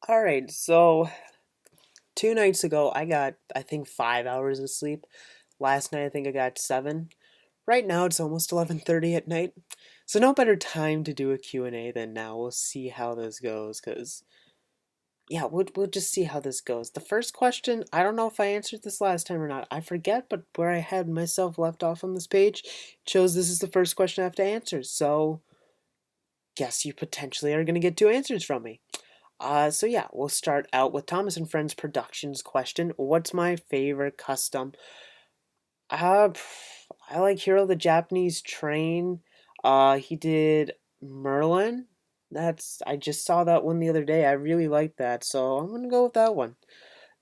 All right, so 2 nights ago I got I think 5 hours of sleep. Last night I think I got seven. Right now it's almost 11:30 at night. So no better time to do a Q&A than now. We'll see how this goes cuz yeah, we'll just see how this goes. The first question, I don't know if I answered this last time or not. I forget, but where I had myself left off on this page shows this is the first question I have to answer. So guess you potentially are going to get two answers from me. So yeah, we'll start out with Thomas and Friends Productions question. What's my favorite custom? Uh, I like Hero the Japanese Train. He did Merlin. I just saw that one the other day. I really like that, so I'm gonna go with that one.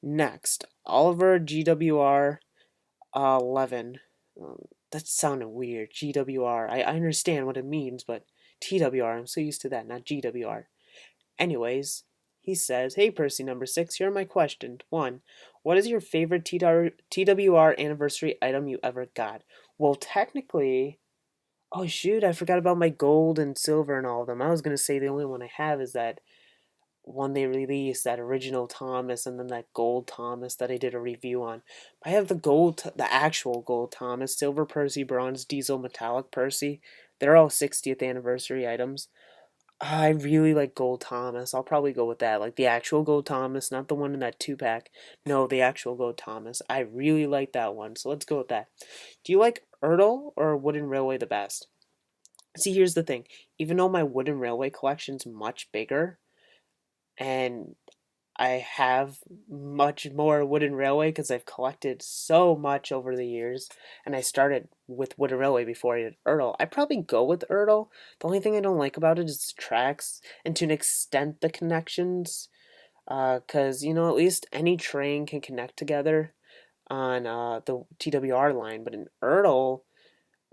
Next, Oliver GWR 11. That sounded weird. GWR. I understand what it means, but TWR. I'm so used to that, not GWR. Anyways, he says, "Hey Percy number 6, here are my questions. 1. What is your favorite TWR anniversary item you ever got?" Well, technically, oh shoot, I forgot about my gold and silver and all of them. I was going to say the only one I have is that one they released, that original Thomas, and then that gold Thomas that I did a review on. I have the actual gold Thomas, silver Percy, bronze diesel, metallic Percy. They're all 60th anniversary items. I really like Gold Thomas. I'll probably go with that. Like the actual Gold Thomas, not the one in that 2 pack. No, the actual Gold Thomas. I really like that one. So let's go with that. Do you like Ertl or Wooden Railway the best? See, here's the thing. Even though my Wooden Railway collection's much bigger and I have much more Wooden Railway because I've collected so much over the years, and I started with Wooden Railway before I did Ertl. I'd probably go with Ertl. The only thing I don't like about it is the tracks, and to an extent the connections, because at least any train can connect together on the TWR line, but in Ertl,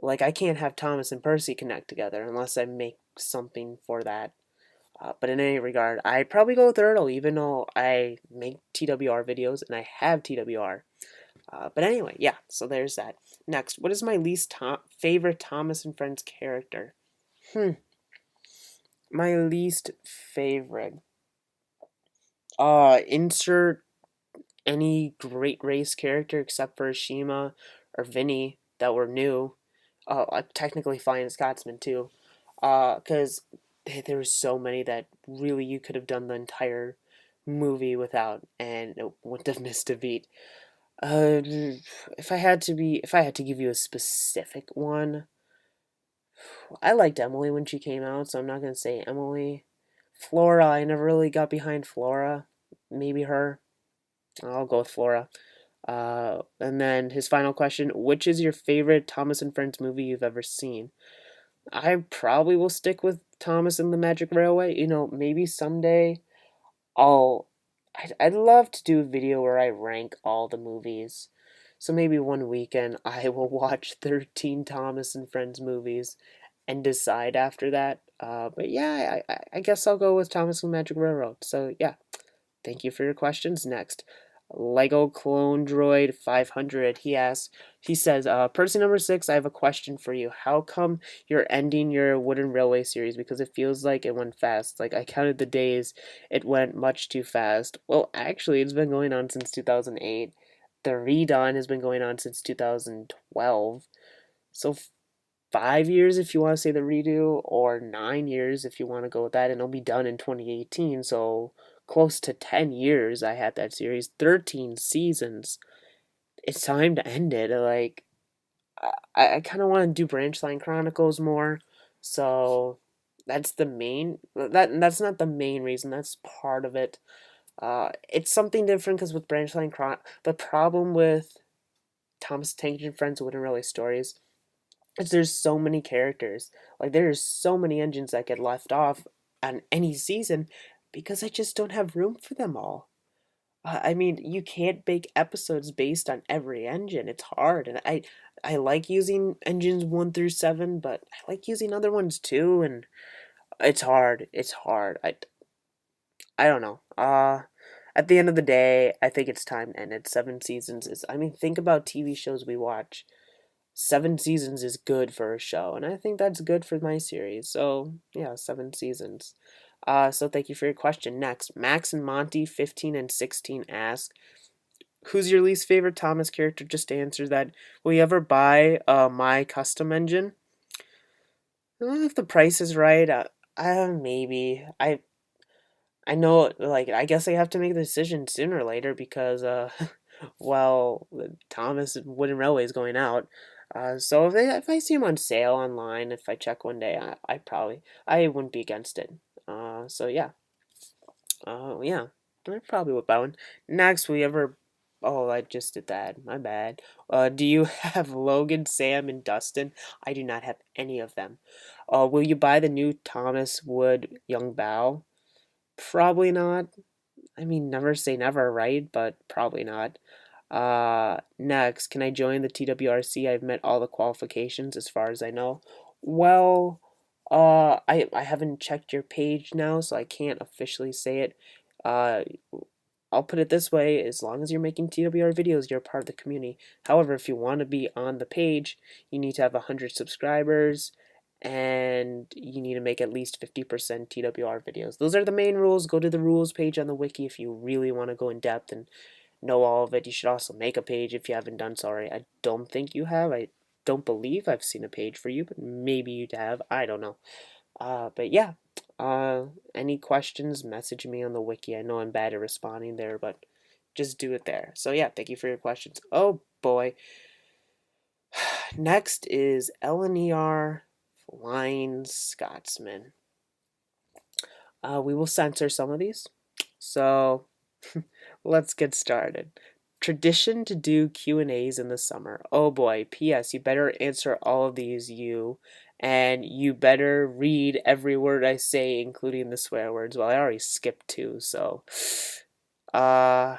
like I can't have Thomas and Percy connect together unless I make something for that. But in any regard, I'd probably go with Ertl, even though I make TWR videos and I have TWR. But anyway, yeah, so there's that. Next, what is my favorite Thomas and Friends character? Hmm, my least favorite. Insert any Great Race character except for Shima or Vinny that were new. Technically Flying Scotsman too. Because there was so many that really you could have done the entire movie without, and it wouldn't have missed a beat. Uh, if I had to give you a specific one, I liked Emily when she came out, so I'm not gonna say Emily. Flora, I never really got behind Flora. Maybe her. I'll go with Flora. And then his final question: which is your favorite Thomas and Friends movie you've ever seen? I probably will stick with Thomas and the Magic Railway. Maybe someday I'll. I'd love to do a video where I rank all the movies. So maybe one weekend I will watch 13 Thomas and Friends movies and decide after that. But yeah, I guess I'll go with Thomas and the Magic Railroad. So yeah, thank you for your questions. Next, Lego Clone Droid 500. He says, person number 6, I have a question for you. How come you're ending your Wooden Railway series? Because it feels like it went fast. Like, I counted the days, it went much too fast. Well, actually, it's been going on since 2008. The redone has been going on since 2012. So 5 years if you want to say the redo, or 9 years if you want to go with that, and it'll be done in 2018. So close to 10 years I had that series, 13 seasons. It's time to end it. Like, I kind of want to do Branch Line Chronicles more. So that's not the main reason. That's part of it. It's something different because with Branch Line the problem with Thomas Tank and Friends Wouldn't Really Stories is there's so many characters. Like there's so many engines that get left off on any season because I just don't have room for them all. I mean, you can't make episodes based on every engine. It's hard, and I like using engines 1 through 7, but I like using other ones too, and it's hard. It's hard. I don't know. At the end of the day, I think it's time to end it. 7 seasons is. I mean, think about TV shows we watch. 7 seasons is good for a show, and I think that's good for my series. So yeah, 7 seasons. So thank you for your question. Next, Max and Monty, 15 and 16 ask, who's your least favorite Thomas character? Just to answer that, will you ever buy my custom engine? If the price is right, maybe. I know, like, I guess I have to make the decision sooner or later because, well, Thomas Wooden Railway is going out. So if I see them on sale online, if I check one day, I wouldn't be against it. So yeah. Yeah, I probably would buy one. Next, we ever. Oh, I just did that. My bad. Do you have Logan, Sam, and Dustin? I do not have any of them. Will you buy the new Thomas Wood Young Bao? Probably not. I mean, never say never, right? But probably not. Next, can I join the TWRC? I've met all the qualifications as far as I know. Well, I haven't checked your page now, so I can't officially say it. Uh, I'll put it this way, as long as you're making TWR videos, you're part of the community. However, if you want to be on the page, you need to have 100 subscribers, and you need to make at least 50% TWR videos. Those are the main rules. Go to the rules page on the wiki if you really want to go in depth and know all of it. You should also make a page if you haven't done so already. I don't think you have. I don't believe I've seen a page for you, but maybe you have. I don't know. But yeah. Any questions, message me on the wiki. I know I'm bad at responding there, but just do it there. So yeah, thank you for your questions. Oh boy. Next is LNER Flying Scotsman. We will censor some of these. So let's get started. Tradition to do Q&As in the summer. Oh boy, P.S. You better answer all of these, and you better read every word I say, including the swear words. Well, I already skipped two, so uh,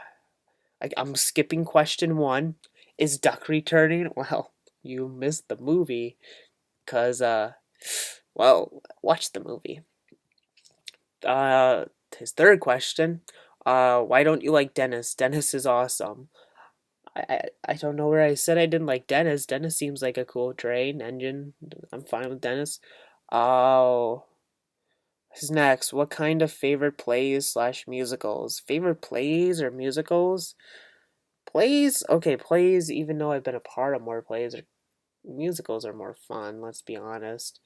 I'm skipping question one. Is Duck returning? Well, you missed the movie, cause well, watch the movie. Uh, his third question. Why don't you like Dennis? Dennis is awesome. I don't know where I said I didn't like Dennis. Dennis seems like a cool train engine. I'm fine with Dennis. Oh, who's next? What kind of favorite plays slash musicals? Favorite plays or musicals? Plays? Okay, plays, even though I've been a part of more plays, or musicals are more fun, let's be honest.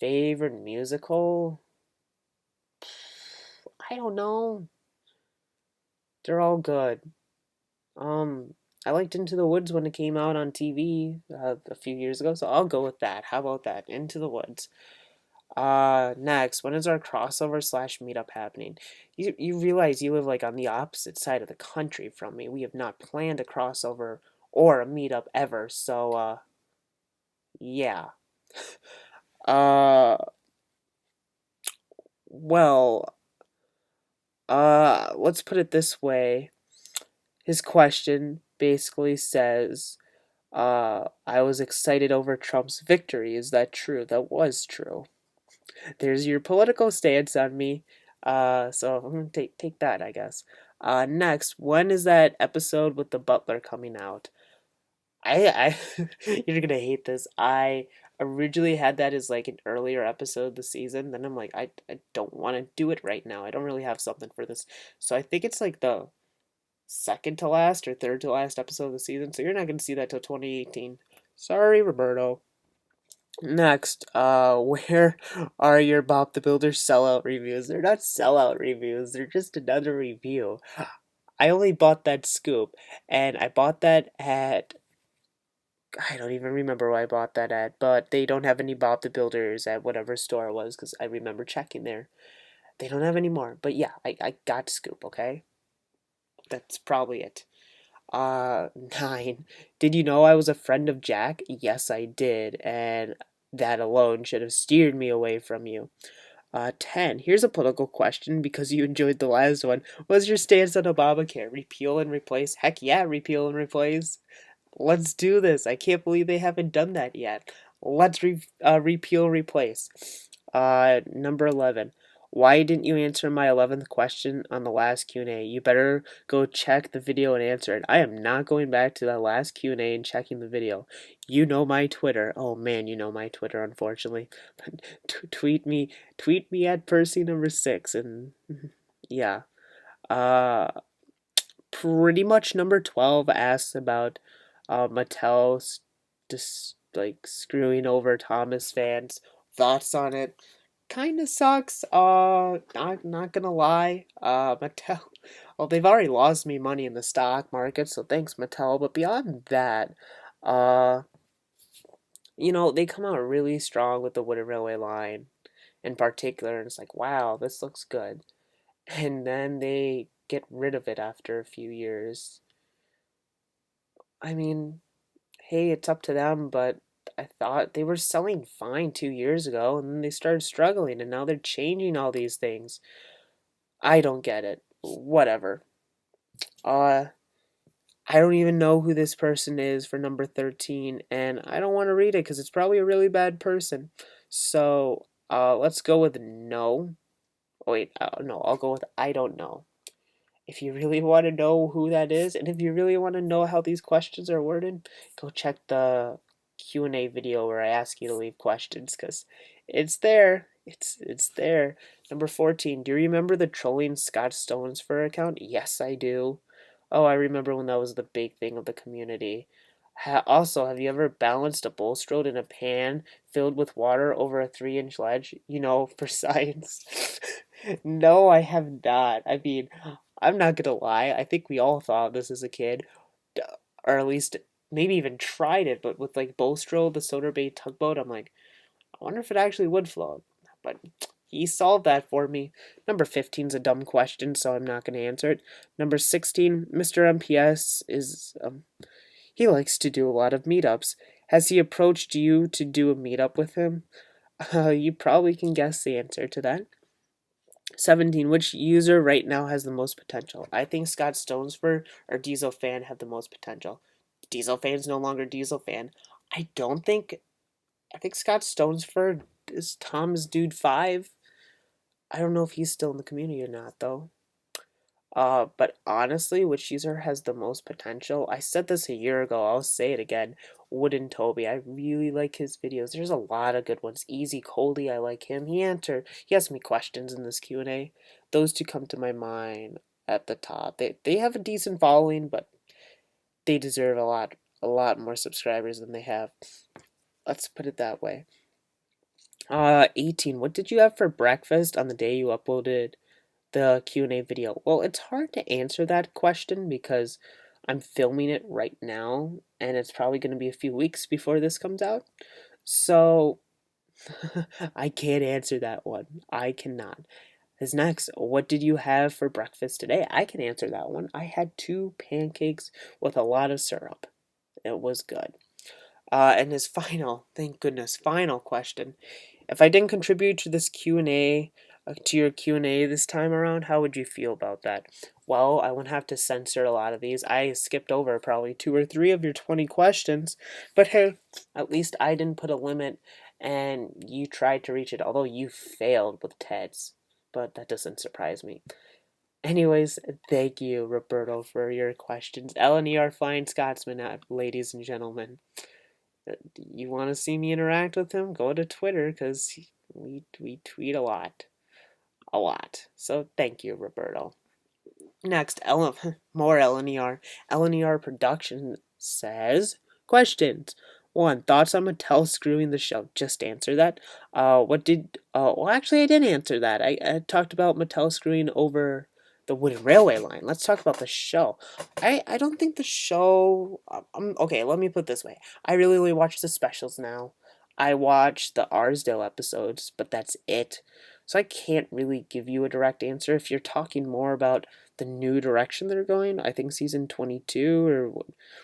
Favorite musical? I don't know. They're all good. Um, I liked Into the Woods when it came out on TV a few years ago, so I'll go with that. How about that? Into the Woods. Next, when is our crossover slash meetup happening? You realize you live like on the opposite side of the country from me. We have not planned a crossover or a meetup ever, so yeah. Uh, well, let's put it this way. His question basically says, I was excited over Trump's victory. Is that true? That was true. There's your political stance on me. So I'm gonna take that, I guess. Next, when is that episode with the butler coming out? You're gonna hate this. I originally had that as like an earlier episode of the season. Then I'm like, I don't want to do it right now. I don't really have something for this. So I think it's like the second to last or third to last episode of the season. So you're not gonna see that till 2018. Sorry, Roberto. Next, where are your Bob the Builder sellout reviews? They're not sellout reviews, they're just another review. I only bought that scoop, and I bought that at. I don't even remember where I bought that at, but they don't have any Bob the Builders at whatever store it was, because I remember checking there. They don't have any more, but yeah, I got scoop, okay? That's probably it. 9. Did you know I was a friend of Jack? Yes, I did, and that alone should have steered me away from you. 10. Here's a political question because you enjoyed the last one. What's your stance on Obamacare? Repeal and replace? Heck yeah, repeal and replace. Let's do this. I can't believe they haven't done that yet. Let's repeal replace. Number 11. Why didn't you answer my 11th question on the last Q&A? You better go check the video and answer it. I am not going back to that last Q&A and checking the video. You know my Twitter. Oh man, you know my Twitter, unfortunately. But tweet me at Percy number 6, and yeah. Uh, Pretty much number 12 asks about Mattel just like screwing over Thomas fans. Thoughts on it? Kind of sucks. Not gonna lie. Mattel. Well, they've already lost me money in the stock market, so thanks Mattel. But beyond that, uh, they come out really strong with the Wooden Railway line in particular, and it's like, wow, this looks good. And then they get rid of it after a few years. I mean, hey, it's up to them, but I thought they were selling fine 2 years ago, and then they started struggling, and now they're changing all these things. I don't get it. Whatever. Uh, I don't even know who this person is for number 13, and I don't want to read it because it's probably a really bad person. So, let's go with no. Oh, wait, no, I'll go with I don't know. If you really want to know who that is, and if you really want to know how these questions are worded, go check the Q&A video where I ask you to leave questions, because it's there. It's there. Number 14, do you remember the trolling Scott Stones for account? Yes, I do. Oh, I remember when that was the big thing of the community. Also, have you ever balanced a bowl strode in a pan filled with water over a 3-inch ledge? For science. No, I have not. I mean, I'm not gonna lie. I think we all thought this as a kid, or at least maybe even tried it. But with like Bolstro, the Soda Bay tugboat, I'm like, I wonder if it actually would float. But he solved that for me. Number 15 is a dumb question, so I'm not gonna answer it. Number 16, Mr. MPS is he likes to do a lot of meetups. Has he approached you to do a meetup with him? You probably can guess the answer to that. 17. Which user right now has the most potential? I think Scott Stonesford or Diesel Fan have the most potential. Diesel Fan's no longer Diesel Fan. I don't think. I think Scott Stonesford is Tom's Dude 5. I don't know if he's still in the community or not, though. But honestly, which user has the most potential? I said this a year ago. I'll say it again. Wooden Toby. I really like his videos. There's a lot of good ones. Easy Coldy. I like him. He asked me questions in this Q&A. Those two come to my mind at the top. They have a decent following, but they deserve a lot more subscribers than they have. Let's put it that way. 18. What did you have for breakfast on the day you uploaded the Q&A video? Well, it's hard to answer that question because I'm filming it right now, and it's probably going to be a few weeks before this comes out. So, I can't answer that one. I cannot. As next, what did you have for breakfast today? I can answer that one. I had 2 pancakes with a lot of syrup. It was good. And his thank goodness, final question. If I didn't contribute to this Q&A, to your Q&A this time around, how would you feel about that? Well, I wouldn't have to censor a lot of these. I skipped over probably 2 or 3 of your 20 questions, but hey, at least I didn't put a limit and you tried to reach it, although you failed with Ted's, but that doesn't surprise me. Anyways, thank you, Roberto, for your questions. Ellen are fine Scotsman, ladies and gentlemen. You want to see me interact with him? Go to Twitter, because we tweet a lot. A lot. So thank you, Roberto. Next, more LNER. LNER Production says, questions. 1. Thoughts on Mattel screwing the show? Just answer that. Well, actually, I did answer that. I talked about Mattel screwing over the Wooden Railway line. Let's talk about the show. I don't think the show. Okay, let me put it this way. I really only watch the specials now. I watch the Arsdale episodes, but that's it. So I can't really give you a direct answer. If you're talking more about the new direction they're going, I think season 22 or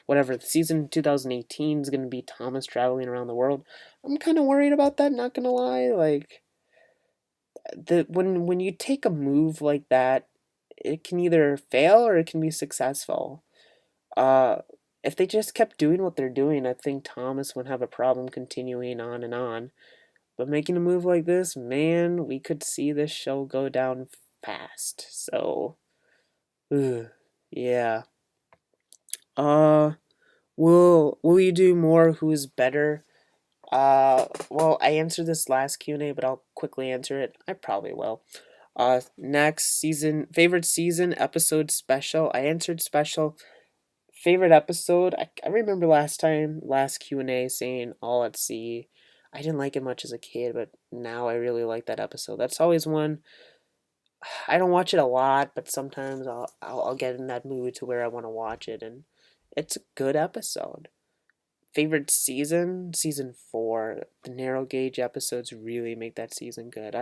whatever, season 2018 is going to be Thomas traveling around the world. I'm kind of worried about that, not going to lie. Like, when you take a move like that, it can either fail or it can be successful. Uh, if they just kept doing what they're doing, I think Thomas would have a problem continuing on and on. But making a move like this, man, we could see this show go down fast. So, ugh, yeah. Uh, will you do more? Who's better? Well, I answered this last Q&A, but I'll quickly answer it. I probably will. Next season, favorite season episode special. I answered special. Favorite episode. I remember last Q&A saying All at Sea. I didn't like it much as a kid, but now I really like that episode. That's always one. I don't watch it a lot, but sometimes I'll get in that mood to where I want to watch it, and it's a good episode. Favorite season? Season 4. The narrow gauge episodes really make that season good.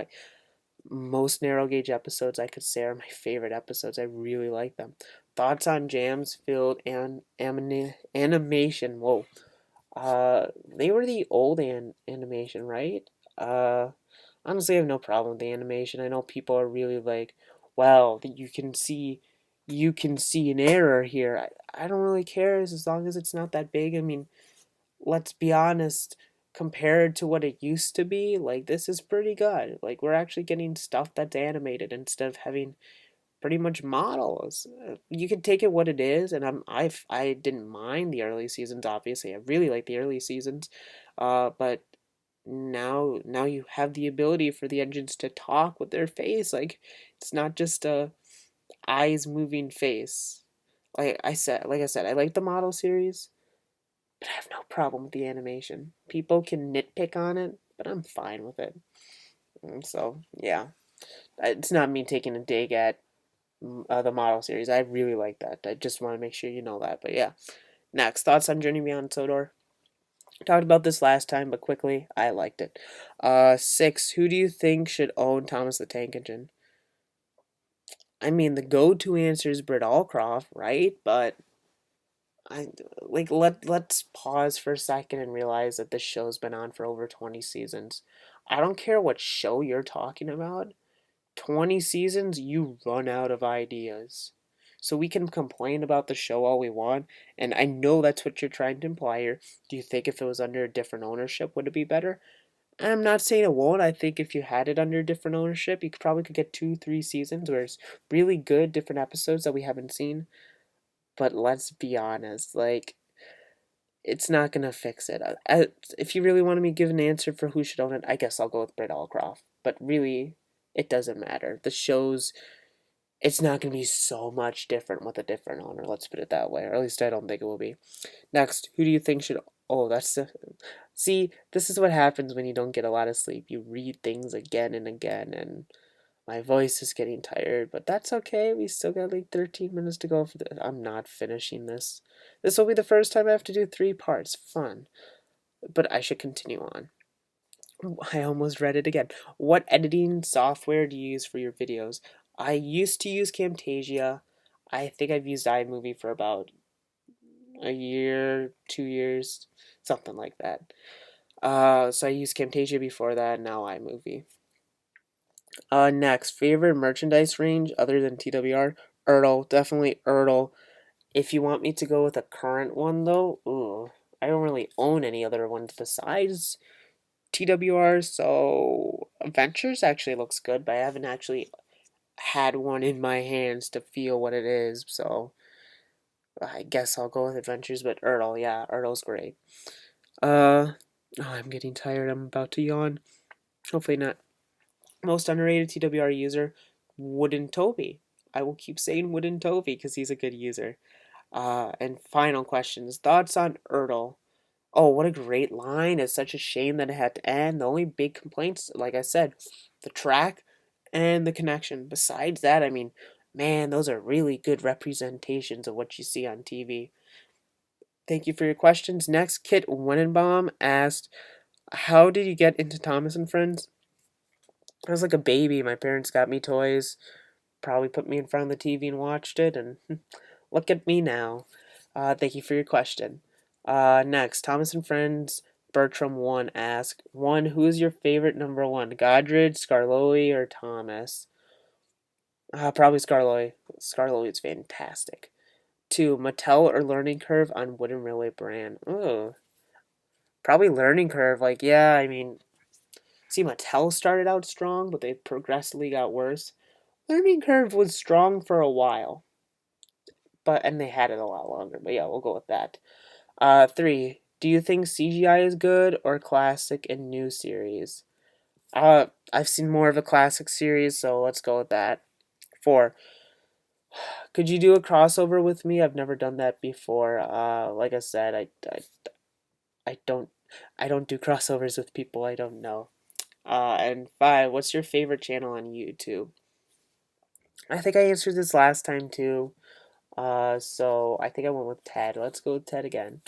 Most narrow gauge episodes I could say are my favorite episodes. I really like them. Thoughts on jams filled and animation. Whoa. They were the old animation, right? Honestly, I have no problem with the animation. I know people are really like, well, you can see an error here. I don't really care as long as it's not that big. I mean, let's be honest, compared to what it used to be, like this is pretty good. Like we're actually getting stuff that's animated instead of having pretty much models. You can take it what it is, and I didn't mind the early seasons. Obviously, I really like the early seasons, but now you have the ability for the engines to talk with their face. Like it's not just a eyes moving face. Like I said, I like the model series, but I have no problem with the animation. People can nitpick on it, but I'm fine with it. So yeah, it's not me taking a dig at the model series. I really like that. I just want to make sure you know that. But yeah, next thoughts on Journey Beyond Sodor. Talked about this last time, but quickly, I liked it. 6. Who do you think should own Thomas the Tank Engine? I mean, the go-to answer is Britt Allcroft, right? But I like let's pause for a second and realize that this show's been on for over 20 seasons. I don't care what show you're talking about. 20 seasons, you run out of ideas. So we can complain about the show all we want, and I know that's what you're trying to imply here. Do you think if it was under a different ownership, would it be better? I'm not saying it won't. I think if you had it under different ownership, you could get 2, 3 seasons where it's really good, different episodes that we haven't seen. But let's be honest, like it's not gonna fix it. If you really wanted me to give an answer for who should own it, I guess I'll go with Britt Allcroft. But really, it doesn't matter. The show's it's not gonna be so much different with a different owner. Let's put it that way, or at least I don't think it will be. Next, who do you think should? Oh, that's the. See, this is what happens when you don't get a lot of sleep. You read things again and again, and my voice is getting tired, but that's okay. We still got like 13 minutes to go for this. I'm not finishing this. This will be the first time I have to do 3 parts. Fun. But I should continue on. I almost read it again. What editing software do you use for your videos? I used to use Camtasia. I think I've used iMovie for about a year, 2 years, something like that. So I used Camtasia before that, now iMovie. Next, favorite merchandise range other than TWR? Ertl, definitely Ertl. If you want me to go with a current one though, ooh, I don't really own any other ones besides TWR, so Adventures actually looks good, but I haven't actually had one in my hands to feel what it is, so I guess I'll go with Adventures, but Ertl, yeah, Ertl's great. Oh, I'm getting tired, I'm about to yawn. Hopefully not. Most underrated TWR user, Wooden Toby. I will keep saying Wooden Toby because he's a good user. And final questions. Thoughts on Ertl? Oh, what a great line. It's such a shame that it had to end. The only big complaints, like I said, the track and the connection. Besides that, I mean, man, those are really good representations of what you see on TV. Thank you for your questions. Next, Kit Wenenbaum asked, how did you get into Thomas and Friends? I was like a baby. My parents got me toys, probably put me in front of the TV and watched it, and look at me now. Thank you for your question. Next, Thomas and Friends Bertram 1 asked, 1, who is your favorite number 1? Godred, Scarloey, or Thomas? Probably Scarloey. Scarloey is fantastic. 2, Mattel or Learning Curve on Wooden Railway brand? Ooh, probably Learning Curve. Like, yeah, I mean, See, Mattel started out strong, but they progressively got worse. Learning Curve was strong for a while, and they had it a lot longer. But yeah, we'll go with that. Three. Do you think CGI is good or classic and new series? I've seen more of a classic series, so let's go with that. Four. Could you do a crossover with me? I've never done that before. Like I said, I don't I don't do crossovers with people I don't know. And five. What's your favorite channel on YouTube? I think I answered this last time too. So I think I went with Ted. Let's go with Ted again.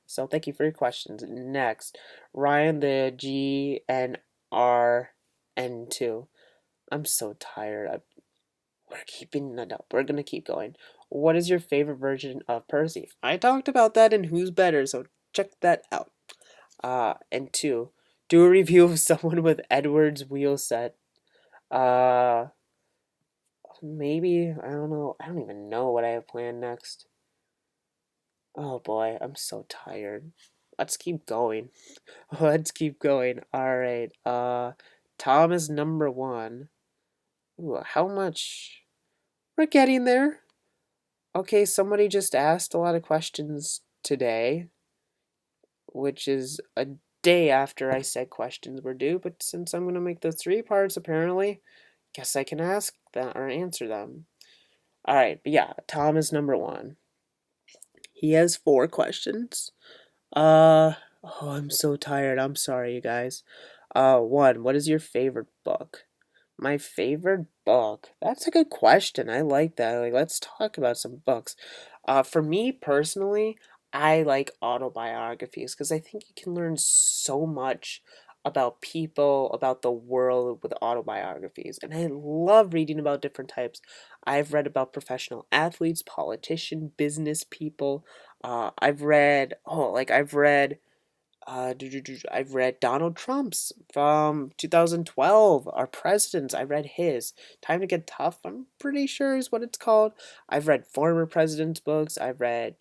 So thank you for your questions. Next, Ryan the GNRN2. I'm so tired. We're keeping it up. We're gonna keep going. What is your favorite version of Percy? I talked about that in Who's Better, so check that out. And two, do a review of someone with Edward's wheel set. Uh, Maybe, I don't know. I don't even know what I have planned next. Oh boy, I'm so tired. Let's keep going. Let's keep going. All right. Tom is number one. Ooh, how much? We're getting there. Okay, somebody just asked a lot of questions today, which is a day after I said questions were due, but since I'm going to make the three parts, apparently, guess I can ask them or answer them. All right, but yeah, Tom is number one. He has four questions. Uh, oh, I'm so tired. I'm sorry, you guys. One, what is your favorite book? My favorite book? That's a good question. I like that. Like, let's talk about some books. For me personally, I like autobiographies because I think you can learn so much about people, about the world with autobiographies. And I love reading about different types. I've read about professional athletes, politicians, business people. I've read Donald Trump's from 2012, our presidents. I read his. Time to Get Tough, I'm pretty sure is what it's called. I've read former presidents' books. I've read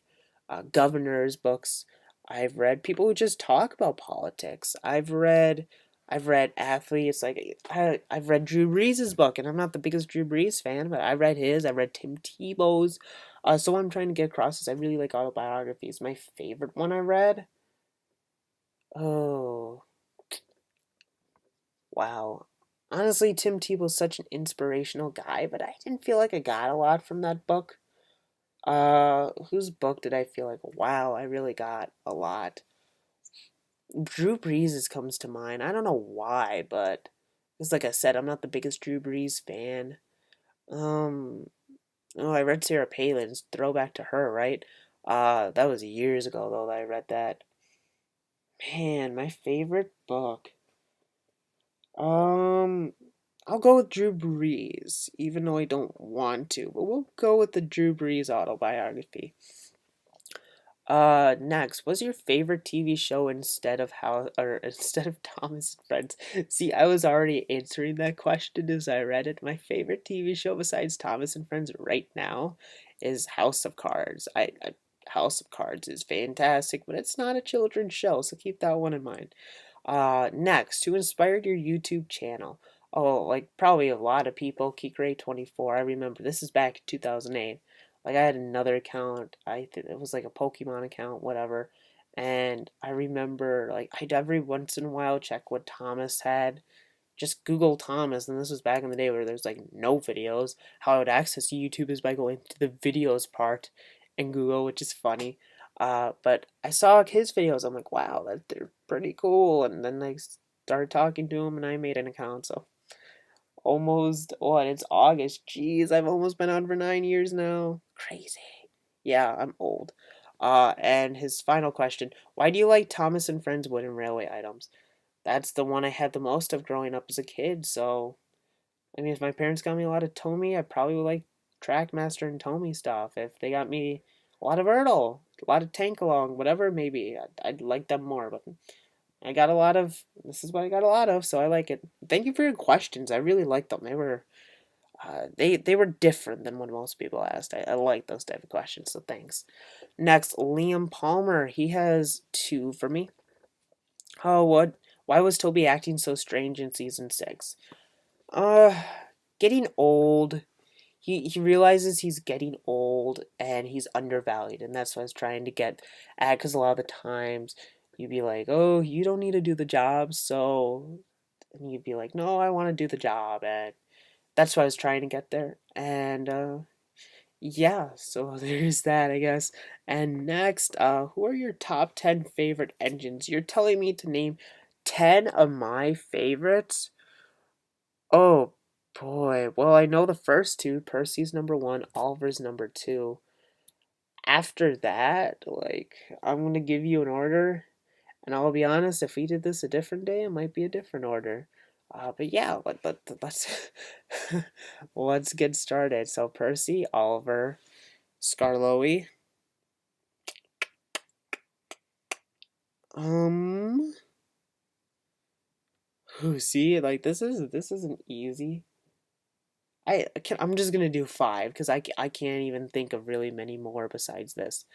governors' books. I've read people who just talk about politics. I've read athletes like I've read Drew Brees' book, and I'm not the biggest Drew Brees fan, but I read his. I read Tim Tebow's. So what I'm trying to get across is I really like autobiographies. My favorite one I read. Oh, wow. Honestly, Tim Tebow's such an inspirational guy, but I didn't feel like I got a lot from that book. Whose book did I feel like, wow, I really got a lot? Drew Brees comes to mind. I don't know why, but because, like I said, I'm not the biggest Drew Brees fan. Um, oh, I read Sarah Palin's Throwback to Her, right? That was years ago though that I read that. Man, my favorite book. Um, I'll go with Drew Brees, even though I don't want to, but we'll go with the Drew Brees autobiography. Next, what's your favorite TV show instead of Thomas and Friends? See, I was already answering that question as I read it. My favorite TV show besides Thomas and Friends right now is House of Cards. House of Cards is fantastic, but it's not a children's show, so keep that one in mind. Next, who inspired your YouTube channel? Oh, like probably a lot of people. Kikray24. I remember this is back in 2008. Like I had another account. I think it was like a Pokemon account, whatever. And I remember like I'd every once in a while check what Thomas had. Just Google Thomas, and this was back in the day where there's like no videos. How I would access YouTube is by going to the videos part in Google, which is funny. But I saw his videos. I'm like, wow, they're pretty cool. And then I started talking to him, and I made an account. So almost what? It's August. Jeez, I've almost been on for 9 years now. Crazy. Yeah, I'm old. And his final question: why do you like Thomas and Friends wooden railway items? That's the one I had the most of growing up as a kid. So I mean, if my parents got me a lot of Tomy, I probably would like Trackmaster and Tomy stuff. If they got me a lot of Ertl, a lot of Tank Along, whatever maybe, I'd like them more. But I got a lot of, this is what I got a lot of, so I like it. Thank you for your questions. I really liked them. They were different than what most people asked. I like those type of questions, so thanks. Next, Liam Palmer. He has two for me. Oh, Why was Toby acting so strange in season 6? Uh, Getting old. He realizes he's getting old and he's undervalued, and that's what I was trying to get at. Because a lot of the times you'd be like, "Oh, you don't need to do the job," so, and you'd be like, "No, I want to do the job," and that's what I was trying to get there. And yeah, so there's that, I guess. And next, who are your top 10 favorite engines? You're telling me to name 10 of my favorites? Oh boy. Well, I know the first two. Percy's number one, Oliver's number two. After that, like, I'm gonna give you an order, and I'll be honest, if we did this a different day, it might be a different order. But yeah, let's let's get started. So Percy, Oliver, Scarloey. Um, see, like this isn't easy. I'm just gonna do five because I can't even think of really many more besides this.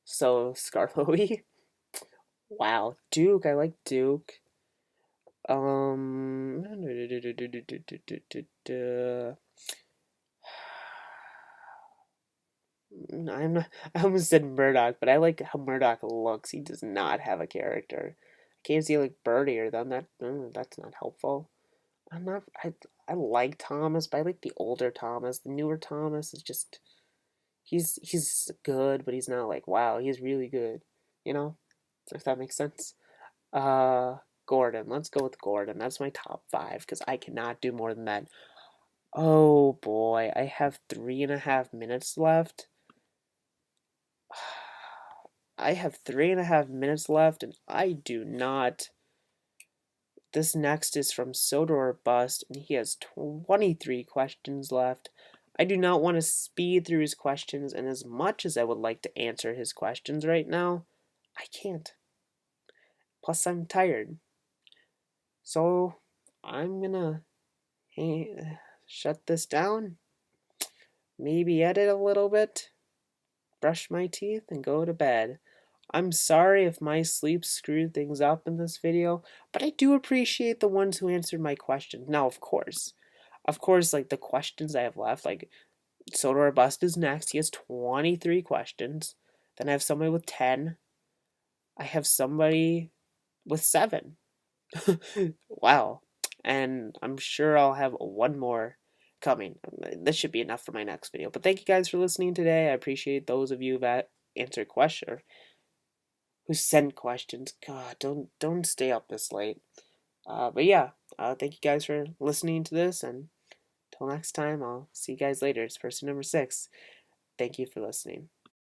So Scarloey, wow, Duke, I like Duke. Um, I'm not, I almost said Murdoch, but I like how Murdoch looks. He does not have a character. I can't see like Birdie or them. That's not helpful. I'm not. I like Thomas, but I like the older Thomas. The newer Thomas is just he's good, but he's not like wow, he's really good. You know, if that makes sense. Uh, Gordon. Let's go with Gordon. That's my top five because I cannot do more than that. Oh boy, I have 3.5 minutes left. I have 3.5 minutes left, and I do not. This next is from Soda or Bust, and he has 23 questions left. I do not want to speed through his questions, and as much as I would like to answer his questions right now, I can't. Plus, I'm tired. So, I'm gonna shut this down, maybe edit a little bit, brush my teeth, and go to bed. I'm sorry if my sleep screwed things up in this video, but I do appreciate the ones who answered my questions. Now, of course, like the questions I have left, like Soda or Bust is next. He has 23 questions. Then I have somebody with 10. I have somebody with 7. Wow. And I'm sure I'll have one more coming. This should be enough for my next video. But thank you guys for listening today. I appreciate those of you that answered questions, who sent questions. God, don't stay up this late. But yeah, thank you guys for listening to this, and until next time, I'll see you guys later. It's person number 6. Thank you for listening.